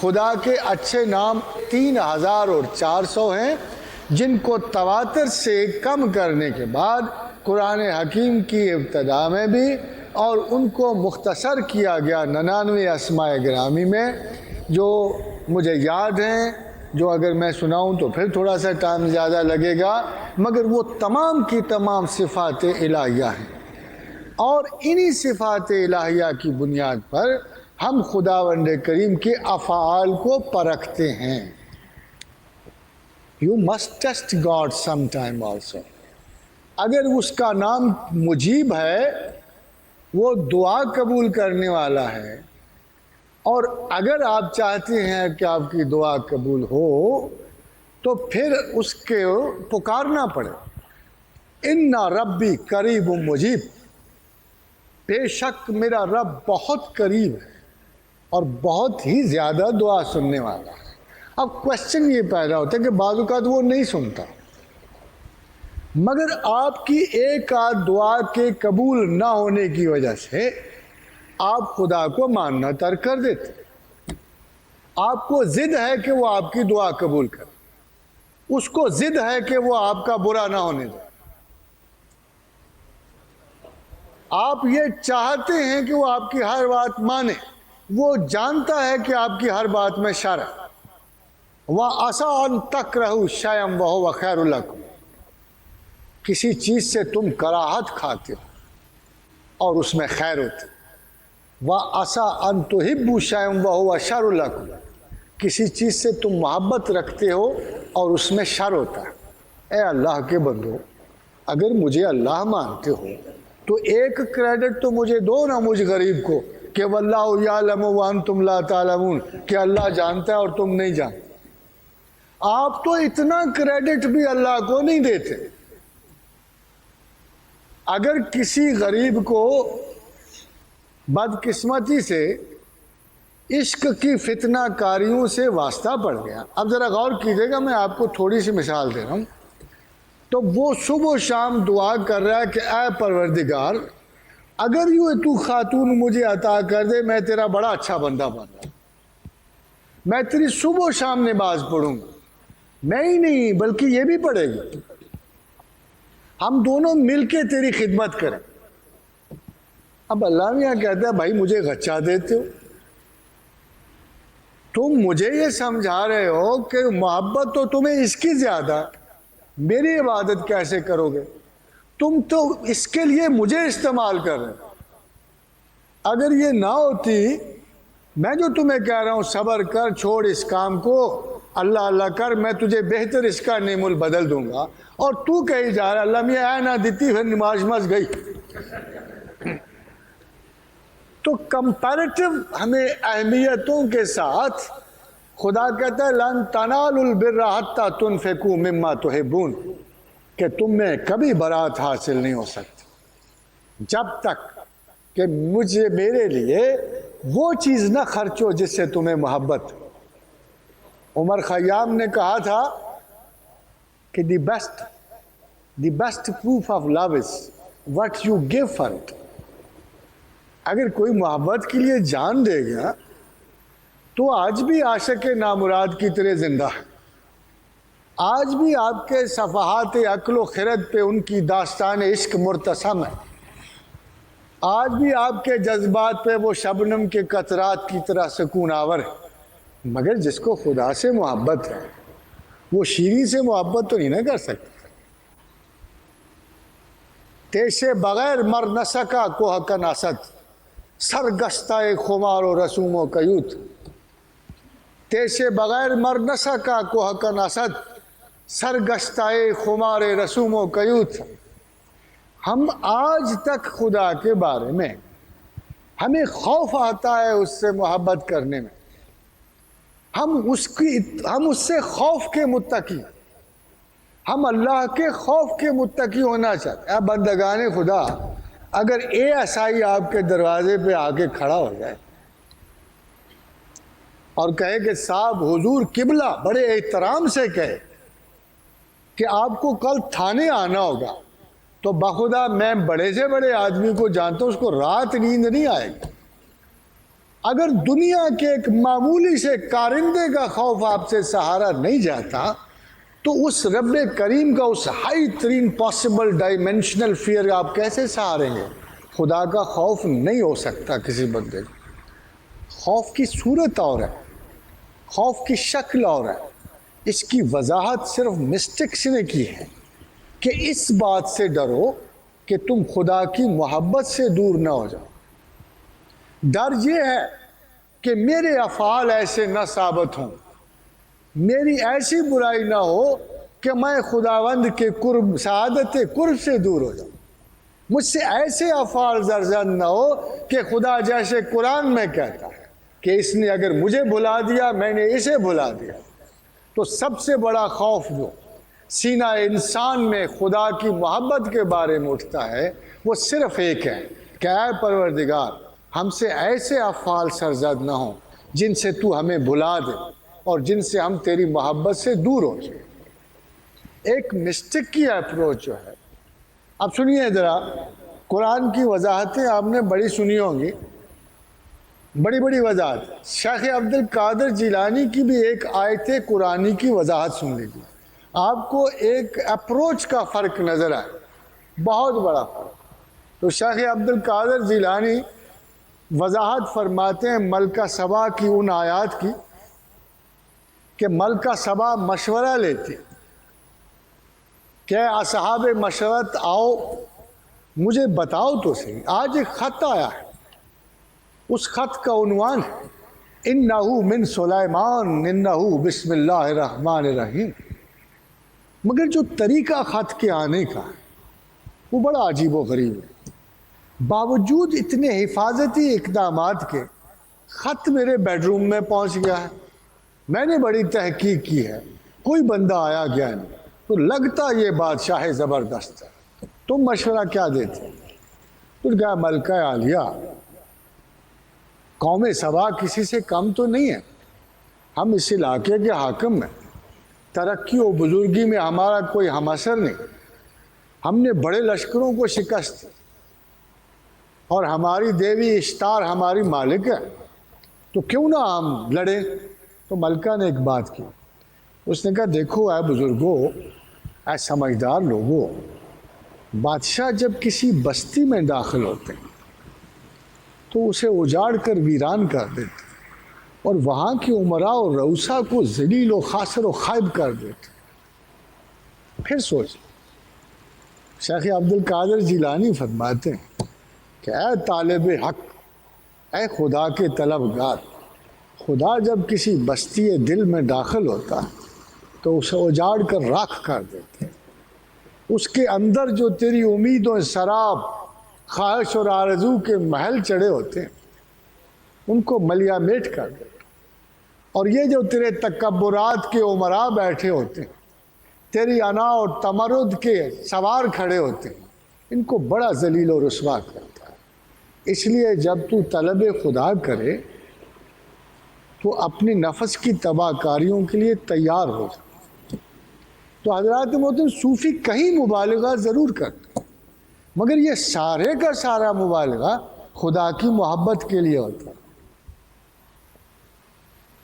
خدا کے اچھے نام 3400 ہیں، جن کو تواتر سے کم کرنے کے بعد قرآن حکیم کی ابتدا میں بھی اور ان کو مختصر کیا گیا 99 اسماء گرامی میں، جو مجھے یاد ہیں، جو اگر میں سناؤں تو پھر تھوڑا سا ٹائم زیادہ لگے گا، مگر وہ تمام کی تمام صفات الہیہ ہیں، اور انہی صفات الہیہ کی بنیاد پر ہم خداوند کریم کے افعال کو پرکھتے ہیں۔ You must test God sometime also۔ اگر اس کا نام مجیب ہے، وہ دعا قبول کرنے والا ہے، اور اگر آپ چاہتے ہیں کہ آپ کی دعا قبول ہو تو پھر اس کے پکارنا پڑے۔ ان ربی قریب مجیب، بے شک میرا رب بہت قریب ہے اور بہت ہی زیادہ دعا سننے والا ہے۔ اب کوشچن یہ پیدا ہوتا ہے کہ بعض اوقات وہ نہیں سنتا، مگر آپ کی ایک آدھ دعا کے قبول نہ ہونے کی وجہ سے آپ خدا کو ماننا ترک کر دیتے۔ آپ کو ضد ہے کہ وہ آپ کی دعا قبول کرے، اس کو ضد ہے کہ وہ آپ کا برا نہ ہونے دے۔ آپ یہ چاہتے ہیں کہ وہ آپ کی ہر بات مانے، وہ جانتا ہے کہ آپ کی ہر بات میں شر ہے۔ وَعَسَىٰ أَن تَكْرَهُوا شَيْئًا وَهُوَ خَيْرٌ لَكُمْ، کسی چیز سے تم کراہت کھاتے ہو اور اس میں خیر ہوتی۔ وَعَسَىٰ أَن تُحِبُّوا شَيْئًا وَهُوَ شَرٌ لَكُمْ، کسی چیز سے تم محبت رکھتے ہو اور اس میں شر ہوتا ہے۔ اے اللہ کے بندو، اگر مجھے اللہ مانتے ہو تو ایک کریڈٹ تو مجھے دو نا، مجھ غریب کو، کہ وَاللَّهُ يَعْلَمُ وَأَنْتُمْ لَا تَعْلَمُونَ، کہ اللہ جانتا ہے اور تم نہیں جانتے۔ آپ تو اتنا کریڈٹ بھی اللہ کو نہیں دیتے۔ اگر کسی غریب کو بدقسمتی سے عشق کی فتنہ کاریوں سے واسطہ پڑ گیا، اب ذرا غور کیجیے گا، میں آپ کو تھوڑی سی مثال دے رہا ہوں، تو وہ صبح و شام دعا کر رہا ہے کہ اے پروردگار، اگر یوں تو خاتون مجھے عطا کر دے، میں تیرا بڑا اچھا بندہ بن رہا ہوں، میں تیری صبح و شام نماز پڑھوں گا، میں ہی نہیں بلکہ یہ بھی پڑھے گی، ہم دونوں مل کے تیری خدمت کریں۔ اب اللہ میاں کہتا ہے بھائی مجھے غچہ دیتے ہو، تم مجھے یہ سمجھا رہے ہو کہ محبت تو تمہیں اس کی زیادہ، میری عبادت کیسے کرو گے؟ تم تو اس کے لیے مجھے استعمال کر رہے ہو۔ اگر یہ نہ ہوتی، میں جو تمہیں کہہ رہا ہوں صبر کر، چھوڑ اس کام کو، اللہ اللہ کر، میں تجھے بہتر اس کا نعم البدل دوں گا، اور تو کہیں جا رہا اللہ میاں اے نہ دیتی پھر نماز مس گئی۔ تو کمپیریٹو ہمیں اہمیتوں کے ساتھ خدا کہتا ہے لن تنالوا البر حتی تنفقوا مما تحبون، کہ تم میں کبھی برات حاصل نہیں ہو سکتی جب تک کہ مجھے میرے لیے وہ چیز نہ خرچ ہو جس سے تمہیں محبت۔ عمر خیام نے کہا تھا کہ the best proof of love is what you give for it۔ اگر کوئی محبت کے لیے جان دے گا تو آج بھی عاشق نامراد کی طرح زندہ ہے، آج بھی آپ کے صفحات عقل و خرد پہ ان کی داستان عشق مرتسم ہے، آج بھی آپ کے جذبات پہ وہ شبنم کے قطرات کی طرح سکون آور ہے۔ مگر جس کو خدا سے محبت ہے وہ شیریں سے محبت تو نہیں نہ کر سکتا۔ تیسے بغیر مر نہ سکا کوہ کن اسد، سرگشتہ خمار و رسوم و قیوت۔ تیسے بغیر مر نہ سکا کوہ کن اسد، سرگشتہ خمار رسوم و قیوت۔ ہم آج تک خدا کے بارے میں ہمیں خوف آتا ہے اس سے محبت کرنے میں، ہم اس سے خوف کے متقی، ہم اللہ کے خوف کے متقی ہونا چاہتے ہیں۔ بندگان خدا، اگر ASI آپ کے دروازے پہ آ کے کھڑا ہو جائے اور کہے کہ صاحب حضور قبلہ، بڑے احترام سے کہے کہ آپ کو کل تھانے آنا ہوگا، تو بخدا میں بڑے سے بڑے آدمی کو جانتا ہوں، اس کو رات نیند نہیں آئے گی۔ اگر دنیا کے ایک معمولی سے کارندے کا خوف آپ سے سہارا نہیں جاتا تو اس رب کریم کا اس ہائی ترین پاسبل ڈائمینشنل فیئر آپ کیسے سہاریں گے؟ خدا کا خوف نہیں ہو سکتا کسی بندے کو. خوف کی صورت اور ہے، خوف کی شکل اور ہے. اس کی وضاحت صرف مسٹکس نے کی ہے کہ اس بات سے ڈرو کہ تم خدا کی محبت سے دور نہ ہو جاؤ. ڈر یہ ہے کہ میرے افعال ایسے نہ ثابت ہوں، میری ایسی برائی نہ ہو کہ میں خداوند کے قرب، سعادت قرب سے دور ہو جاؤں. مجھ سے ایسے افعال سرزد نہ ہو کہ خدا جیسے قرآن میں کہتا ہے کہ اس نے اگر مجھے بھلا دیا میں نے اسے بھلا دیا. تو سب سے بڑا خوف جو سینہ انسان میں خدا کی محبت کے بارے میں اٹھتا ہے وہ صرف ایک ہے کہ اے پروردگار ہم سے ایسے افعال سرزد نہ ہوں جن سے تو ہمیں بھلا دے اور جن سے ہم تیری محبت سے دور ہو جائیں. ایک مسٹک کی اپروچ جو ہے. اب سنیے ذرا، قرآن کی وضاحتیں آپ نے بڑی سنی ہوں گی، بڑی بڑی وضاحت. شیخ عبد القادر جیلانی کی بھی ایک آیت قرآنی کی وضاحت سن لیجیے، آپ کو ایک اپروچ کا فرق نظر آئے، بہت بڑا فرق. تو شیخ عبد القادر جیلانی وضاحت فرماتے ہیں ملکہ سبا کی ان آیات کی کہ ملکہ سبا مشورہ لیتی کہ اصحاب مشورت آؤ مجھے بتاؤ تو صحیح، آج ایک خط آیا ہے، اس خط کا عنوان ہے انہو من سلیمان انہو بسم اللہ الرحمن الرحیم. مگر جو طریقہ خط کے آنے کا وہ بڑا عجیب و غریب ہے. باوجود اتنے حفاظتی اقدامات کے خط میرے بیڈ روم میں پہنچ گیا ہے، میں نے بڑی تحقیق کی ہے، کوئی بندہ آیا گیا نہیں، تو لگتا یہ بادشاہ زبردست ہے. تم مشورہ کیا دیتے؟ تو کہا ملکہ عالیہ قوم سبا کسی سے کم تو نہیں ہے، ہم اس علاقے کے حاکم ہیں، ترقی و بزرگی میں ہمارا کوئی ہم اثر نہیں، ہم نے بڑے لشکروں کو شکست دی اور ہماری دیوی اشتار ہماری مالک ہے، تو کیوں نہ ہم لڑیں. تو ملکہ نے ایک بات کی، اس نے کہا دیکھو اے بزرگوں، اے سمجھدار لوگوں، بادشاہ جب کسی بستی میں داخل ہوتے ہیں تو اسے اجاڑ کر ویران کر دیتے اور وہاں کی امراء اور رؤسا کو ذلیل و خاسر و خائب کر دیتے. پھر سوچ، شیخ عبد القادر جیلانی فرماتے ہیں کہ اے طالب حق، اے خدا کے طلبگار، خدا جب کسی بستی دل میں داخل ہوتا تو اسے اجاڑ کر راکھ کر دیتے. اس کے اندر جو تیری امیدوں سراب، خواہش اور آرزو کے محل چڑھے ہوتے ہیں ان کو ملیا میٹ کر دیتے. اور یہ جو تیرے تکبرات کے امراء بیٹھے ہوتے ہیں، تیری انا اور تمرد کے سوار کھڑے ہوتے ہیں، ان کو بڑا ذلیل و رسوا کرتا ہے. اس لیے جب تو طلب خدا کرے تو اپنی نفس کی تباہ کاریوں کے لیے تیار ہو جائے. تو حضرات محترم، صوفی کہیں مبالغہ ضرور کرتے مگر یہ سارے کا سارا مبالغہ خدا کی محبت کے لیے ہوتا ہے.